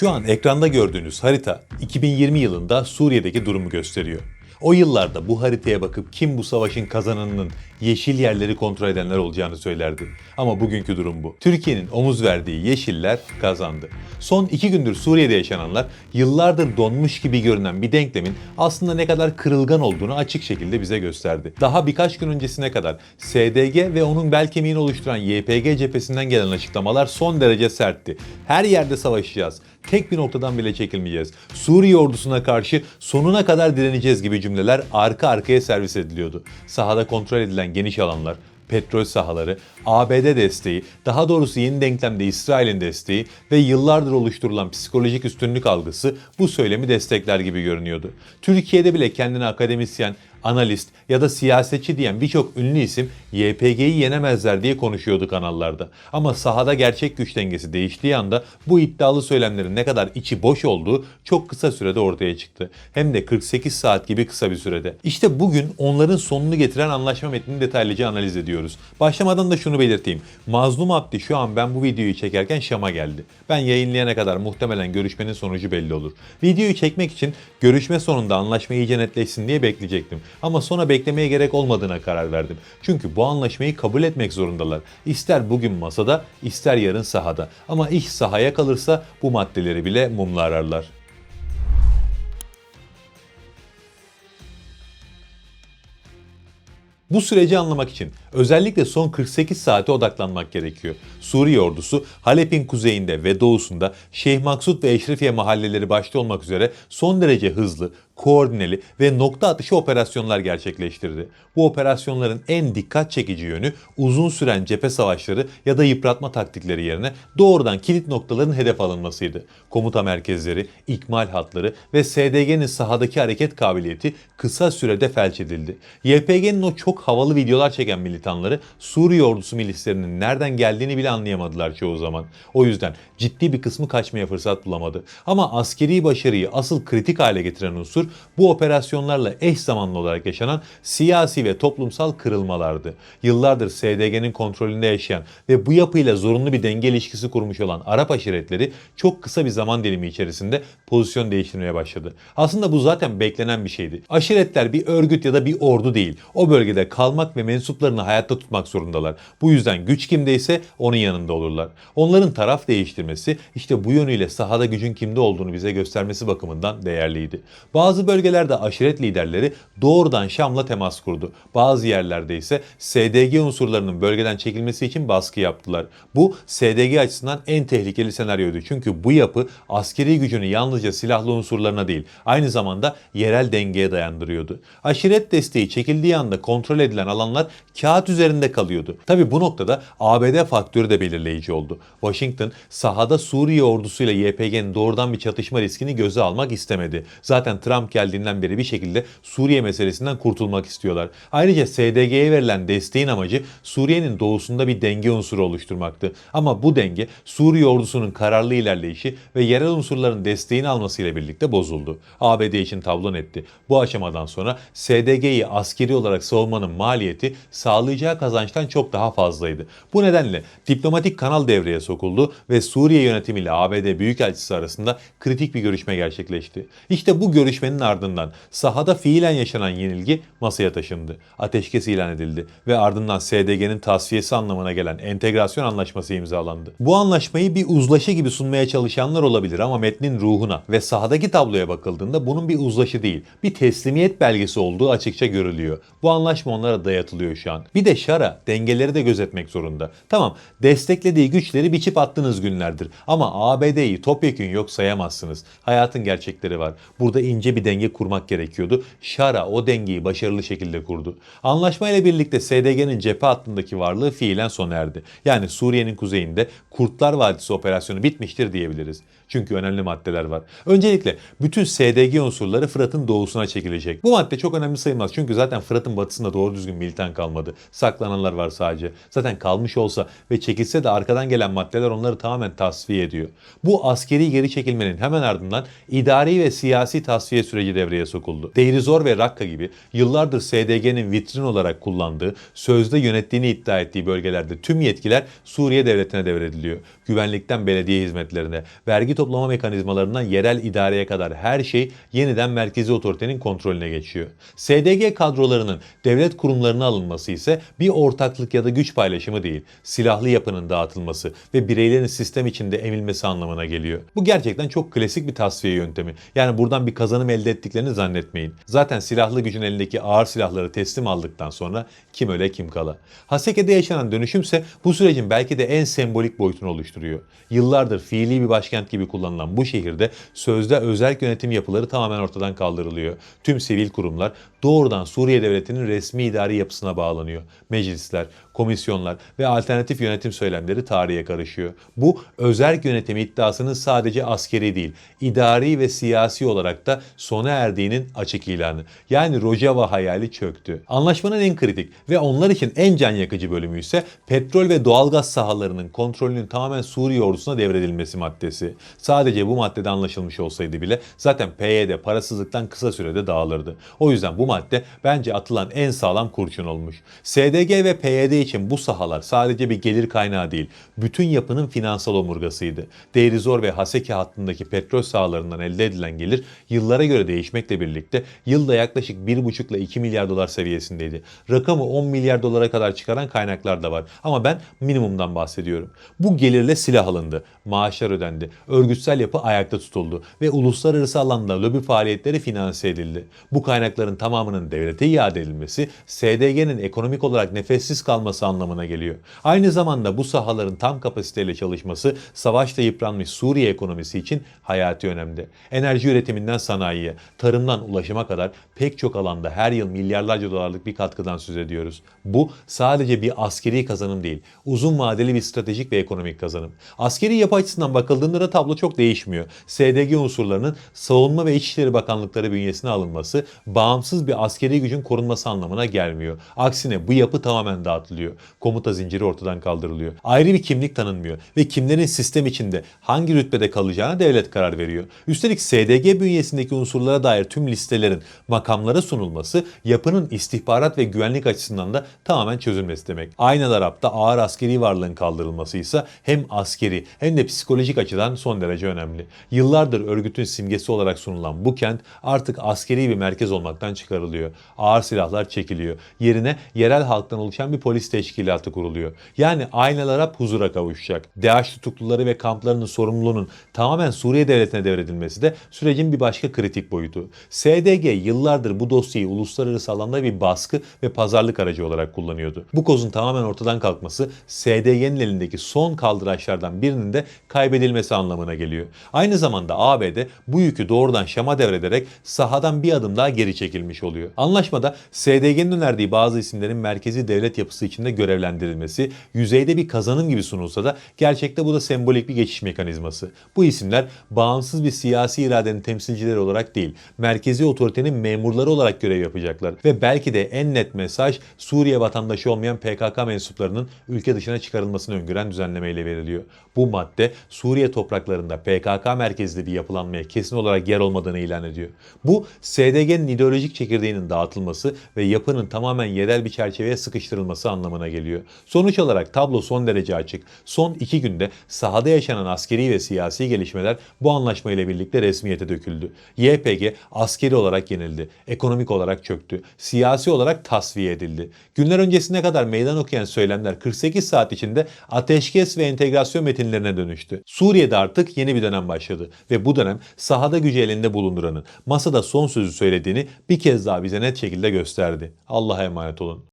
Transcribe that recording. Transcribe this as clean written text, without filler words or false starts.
Şu an ekranda gördüğünüz harita 2020 yılında Suriye'deki durumu gösteriyor. O yıllarda bu haritaya bakıp kim bu savaşın kazananının yeşil yerleri kontrol edenler olacağını söylerdi. Ama bugünkü durum bu. Türkiye'nin omuz verdiği yeşiller kazandı. Son 2 gündür Suriye'de yaşananlar yıllardır donmuş gibi görünen bir denklemin aslında ne kadar kırılgan olduğunu açık şekilde bize gösterdi. Daha birkaç gün öncesine kadar SDG ve onun bel kemiğini oluşturan YPG cephesinden gelen açıklamalar son derece sertti. Her yerde savaşacağız. Tek bir noktadan bile çekilmeyeceğiz. Suriye ordusuna karşı sonuna kadar direneceğiz gibi cümleler arka arkaya servis ediliyordu. Sahada kontrol edilen geniş alanlar, petrol sahaları, ABD desteği, daha doğrusu yeni denklemde İsrail'in desteği ve yıllardır oluşturulan psikolojik üstünlük algısı bu söylemi destekler gibi görünüyordu. Türkiye'de bile kendine akademisyen, analist ya da siyasetçi diyen birçok ünlü isim YPG'yi yenemezler diye konuşuyordu kanallarda. Ama sahada gerçek güç dengesi değiştiği anda bu iddialı söylemlerin ne kadar içi boş olduğu çok kısa sürede ortaya çıktı. Hem de 48 saat gibi kısa bir sürede. İşte bugün onların sonunu getiren anlaşma metnini detaylıca analiz ediyoruz. Başlamadan da şunu belirteyim. Mazlum Abdi şu an ben bu videoyu çekerken Şam'a geldi. Ben yayınlayana kadar muhtemelen görüşmenin sonucu belli olur. Videoyu çekmek için görüşme sonunda anlaşma iyice netleşsin diye bekleyecektim. Ama sonra beklemeye gerek olmadığına karar verdim. Çünkü bu anlaşmayı kabul etmek zorundalar. İster bugün masada, ister yarın sahada. Ama iş sahaya kalırsa bu maddeleri bile mumla ararlar. Bu süreci anlamak için özellikle son 48 saate odaklanmak gerekiyor. Suriye ordusu Halep'in kuzeyinde ve doğusunda Şeyh Maksut ve Eşrefiye mahalleleri başta olmak üzere son derece hızlı, koordineli ve nokta atışı operasyonlar gerçekleştirdi. Bu operasyonların en dikkat çekici yönü uzun süren cephe savaşları ya da yıpratma taktikleri yerine doğrudan kilit noktaların hedef alınmasıydı. Komuta merkezleri, ikmal hatları ve SDG'nin sahadaki hareket kabiliyeti kısa sürede felç edildi. YPG'nin o çok havalı videolar çeken militanları Suriye ordusu milislerinin nereden geldiğini bile anlayamadılar çoğu zaman. O yüzden ciddi bir kısmı kaçmaya fırsat bulamadı. Ama askeri başarıyı asıl kritik hale getiren unsur bu operasyonlarla eş zamanlı olarak yaşanan siyasi ve toplumsal kırılmalardı. Yıllardır SDG'nin kontrolünde yaşayan ve bu yapıyla zorunlu bir denge ilişkisi kurmuş olan Arap aşiretleri çok kısa bir zaman dilimi içerisinde pozisyon değiştirmeye başladı. Aslında bu zaten beklenen bir şeydi. Aşiretler bir örgüt ya da bir ordu değil. O bölgede kalmak ve mensuplarını hayatta tutmak zorundalar. Bu yüzden güç kimdeyse onun yanında olurlar. Onların taraf değiştirmesi işte bu yönüyle sahada gücün kimde olduğunu bize göstermesi bakımından değerliydi. Bazı bölgelerde aşiret liderleri doğrudan Şam'la temas kurdu. Bazı yerlerde ise SDG unsurlarının bölgeden çekilmesi için baskı yaptılar. Bu SDG açısından en tehlikeli senaryoydu. Çünkü bu yapı askeri gücünü yalnızca silahlı unsurlarına değil, aynı zamanda yerel dengeye dayandırıyordu. Aşiret desteği çekildiği anda kontrol edilen alanlar kağıt üzerinde kalıyordu. Tabi bu noktada ABD faktörü de belirleyici oldu. Washington sahada Suriye ordusuyla YPG'nin doğrudan bir çatışma riskini göze almak istemedi. Zaten Trump geldiğinden beri bir şekilde Suriye meselesinden kurtulmak istiyorlar. Ayrıca SDG'ye verilen desteğin amacı Suriye'nin doğusunda bir denge unsuru oluşturmaktı. Ama bu denge Suriye ordusunun kararlı ilerleyişi ve yerel unsurların desteğini almasıyla birlikte bozuldu. ABD için tablo netti. Bu aşamadan sonra SDG'yi askeri olarak savunmanın maliyeti sağlayacağı kazançtan çok daha fazlaydı. Bu nedenle diplomatik kanal devreye sokuldu ve Suriye yönetimiyle ABD Büyükelçisi arasında kritik bir görüşme gerçekleşti. İşte bu görüşmenin ardından sahada fiilen yaşanan yenilgi masaya taşındı. Ateşkes ilan edildi ve ardından SDG'nin tasfiyesi anlamına gelen entegrasyon anlaşması imzalandı. Bu anlaşmayı bir uzlaşı gibi sunmaya çalışanlar olabilir ama metnin ruhuna ve sahadaki tabloya bakıldığında bunun bir uzlaşı değil, bir teslimiyet belgesi olduğu açıkça görülüyor. Bu anlaşma onlara dayatılıyor şu an. Bir de Şara dengeleri de gözetmek zorunda. Tamam, desteklediği güçleri biçip attığınız günlerdir ama ABD'yi topyekün yok sayamazsınız. Hayatın gerçekleri var. Burada ince bir denge kurmak gerekiyordu. Şara o dengeyi başarılı şekilde kurdu. Anlaşmayla birlikte SDG'nin cephe hattındaki varlığı fiilen sona erdi. Yani Suriye'nin kuzeyinde Kurtlar Vadisi operasyonu bitmiştir diyebiliriz. Çünkü önemli maddeler var. Öncelikle bütün SDG unsurları Fırat'ın doğusuna çekilecek. Bu madde çok önemli sayılmaz. Çünkü zaten Fırat'ın batısında doğru düzgün militan kalmadı. Saklananlar var sadece. Zaten kalmış olsa ve çekilse de arkadan gelen maddeler onları tamamen tasfiye ediyor. Bu askeri geri çekilmenin hemen ardından idari ve siyasi tasfiye süreci devreye sokuldu. Deir ez-Zor ve Rakka gibi yıllardır SDG'nin vitrin olarak kullandığı, sözde yönettiğini iddia ettiği bölgelerde tüm yetkiler Suriye devletine devrediliyor. Güvenlikten belediye hizmetlerine, vergi vergi toplama mekanizmalarından yerel idareye kadar her şey yeniden merkezi otoritenin kontrolüne geçiyor. SDG kadrolarının devlet kurumlarına alınması ise bir ortaklık ya da güç paylaşımı değil, silahlı yapının dağıtılması ve bireylerin sistem içinde emilmesi anlamına geliyor. Bu gerçekten çok klasik bir tasfiye yöntemi. Yani buradan bir kazanım elde ettiklerini zannetmeyin. Zaten silahlı gücün elindeki ağır silahları teslim aldıktan sonra kim öle kim kala. Haseke'de yaşanan dönüşümse bu sürecin belki de en sembolik boyutunu oluşturuyor. Yıllardır fiili bir başkent gibi kullanılan bu şehirde sözde özerk yönetim yapıları tamamen ortadan kaldırılıyor. Tüm sivil kurumlar doğrudan Suriye Devleti'nin resmi idari yapısına bağlanıyor. Meclisler, komisyonlar ve alternatif yönetim söylemleri tarihe karışıyor. Bu özerk yönetimi iddiasının sadece askeri değil, idari ve siyasi olarak da sona erdiğinin açık ilanı. Yani Rojava hayali çöktü. Anlaşmanın en kritik ve onlar için en can yakıcı bölümü ise petrol ve doğalgaz sahalarının kontrolünün tamamen Suriye ordusuna devredilmesi maddesi. Sadece bu maddede anlaşılmış olsaydı bile zaten PYD parasızlıktan kısa sürede dağılırdı. O yüzden bu madde bence atılan en sağlam kurşun olmuş. SDG ve PYD için bu sahalar sadece bir gelir kaynağı değil, bütün yapının finansal omurgasıydı. Deirizor ve Haseki hattındaki petrol sahalarından elde edilen gelir yıllara göre değişmekle birlikte yılda yaklaşık 1,5 ile 2 milyar dolar seviyesindeydi. Rakamı 10 milyar dolara kadar çıkaran kaynaklar da var ama ben minimumdan bahsediyorum. Bu gelirle silah alındı, maaşlar ödendi, örgütsel yapı ayakta tutuldu ve uluslararası alanda lobi faaliyetleri finanse edildi. Bu kaynakların tamamının devlete iade edilmesi SDG'nin ekonomik olarak nefessiz kalması anlamına geliyor. Aynı zamanda bu sahaların tam kapasiteyle çalışması savaşta yıpranmış Suriye ekonomisi için hayati önemli. Enerji üretiminden sanayiye, tarımdan ulaşıma kadar pek çok alanda her yıl milyarlarca dolarlık bir katkıdan söz ediyoruz. Bu sadece bir askeri kazanım değil, uzun vadeli bir stratejik ve ekonomik kazanım. Askeri yapı açısından bakıldığında da tablo çok değişmiyor. SDG unsurlarının Savunma ve İçişleri Bakanlıkları bünyesine alınması bağımsız bir askeri gücün korunması anlamına gelmiyor. Aksine bu yapı tamamen dağıtılıyor. Komuta zinciri ortadan kaldırılıyor. Ayrı bir kimlik tanınmıyor ve kimlerin sistem içinde hangi rütbede kalacağına devlet karar veriyor. Üstelik SDG bünyesindeki unsurlara dair tüm listelerin makamlara sunulması yapının istihbarat ve güvenlik açısından da tamamen çözülmesi demek. Aynı Arap'ta ağır askeri varlığın kaldırılması ise hem askeri hem de psikolojik açıdan son derece önemli. Yıllardır örgütün simgesi olarak sunulan bu kent artık askeri bir merkez olmaktan çıkarılıyor. Ağır silahlar çekiliyor. Yerine yerel halktan oluşan bir polis teşkilatı kuruluyor. Yani Aynel Arap huzura kavuşacak. DAEŞ tutukluları ve kamplarının sorumluluğunun tamamen Suriye Devleti'ne devredilmesi de sürecin bir başka kritik boyutu. SDG yıllardır bu dosyayı uluslararası alanda bir baskı ve pazarlık aracı olarak kullanıyordu. Bu kozun tamamen ortadan kalkması SDG'nin elindeki son kaldıraçlardan birinin de kaybedilmesi anlamına geliyor. Aynı zamanda ABD bu yükü doğrudan Şam'a devrederek sahadan bir adım daha geri çekilmiş oluyor. Anlaşmada SDG'nin önerdiği bazı isimlerin merkezi devlet yapısı içinde görevlendirilmesi yüzeyde bir kazanım gibi sunulsa da gerçekte bu da sembolik bir geçiş mekanizması. Bu isimler bağımsız bir siyasi iradenin temsilcileri olarak değil, merkezi otoritenin memurları olarak görev yapacaklar ve belki de en net mesaj Suriye vatandaşı olmayan PKK mensuplarının ülke dışına çıkarılmasını öngören düzenlemeyle veriliyor. Bu madde Suriye topraklarında PKK merkezli bir yapılanmaya kesin olarak yer olmadığını ilan ediyor. Bu SDG'nin ideolojik çekirdeğinin dağıtılması ve yapının tamamen yerel bir çerçeveye sıkıştırılması anlamına geliyor. Sonuç olarak tablo son derece açık. Son 2 günde sahada yaşanan askeri ve siyasi gelişmeler bu anlaşma ile birlikte resmiyete döküldü. YPG askeri olarak yenildi, ekonomik olarak çöktü, siyasi olarak tasfiye edildi. Günler öncesine kadar meydan okuyan söylemler 48 saat içinde ateşkes ve entegrasyon metinlerine dönüştü. Suriye'de artık yeni bir dönem başladı ve bu dönem sahada gücü elinde bulunduranın masada son sözü söylediğini bir kez daha bize net şekilde gösterdi. Allah'a emanet olun.